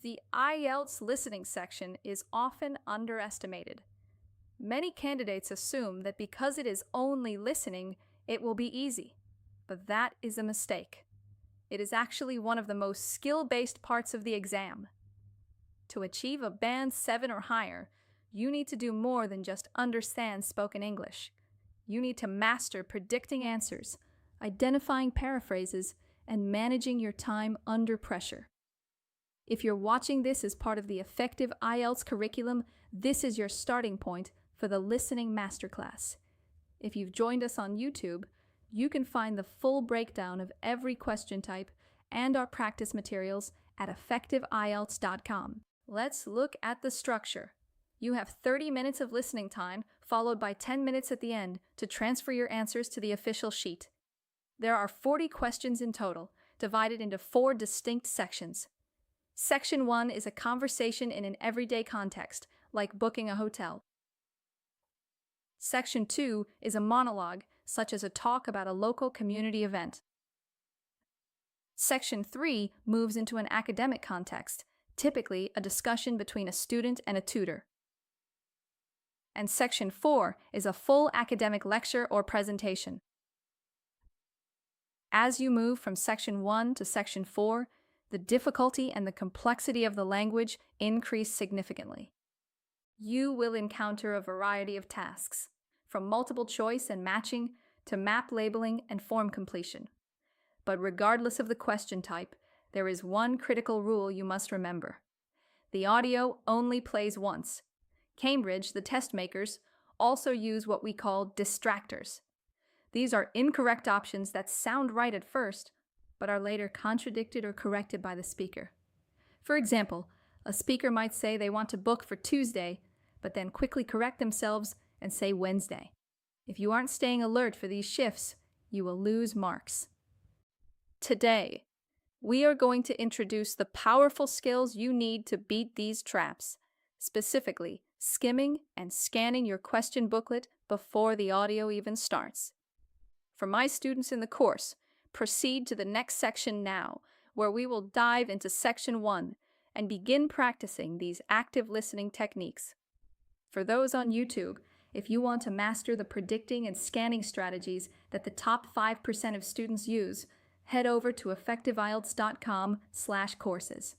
The IELTS listening section is often underestimated. Many candidates assume that because it is only listening, it will be easy. But that is a mistake. It is actually one of the most skill-based parts of the exam. To achieve a band 7 or higher, you need to do more than just understand spoken English. You need to master predicting answers, identifying paraphrases, and managing your time under pressure. If you're watching this as part of the effective IELTS curriculum, this is your starting point for the Listening Masterclass. If you've joined us on YouTube, you can find the full breakdown of every question type and our practice materials at effectiveielts.com. Let's look at the structure. You have 30 minutes of listening time, followed by 10 minutes at the end to transfer your answers to the official sheet. There are 40 questions in total, divided into 4 distinct sections. Section 1 is a conversation in an everyday context, like booking a hotel. Section 2 is a monologue, such as a talk about a local community event. Section 3 moves into an academic context, typically a discussion between a student and a tutor. And Section 4 is a full academic lecture or presentation. As you move from Section 1 to Section 4, the difficulty and the complexity of the language increase significantly. You will encounter a variety of tasks, from multiple choice and matching to map labeling and form completion. But regardless of the question type, there is one critical rule you must remember. The audio only plays once. Cambridge, the test makers, also use what we call distractors. These are incorrect options that sound right at first, but are later contradicted or corrected by the speaker. For example, a speaker might say they want to book for Tuesday, but then quickly correct themselves and say Wednesday. If you aren't staying alert for these shifts, you will lose marks. Today, we are going to introduce the powerful skills you need to beat these traps, specifically skimming and scanning your question booklet before the audio even starts. For my students in the course, proceed to the next section now, where we will dive into Section 1 and begin practicing these active listening techniques. For those on YouTube, if you want to master the predicting and scanning strategies that the top 5% of students use, head over to effectiveielts.com/courses.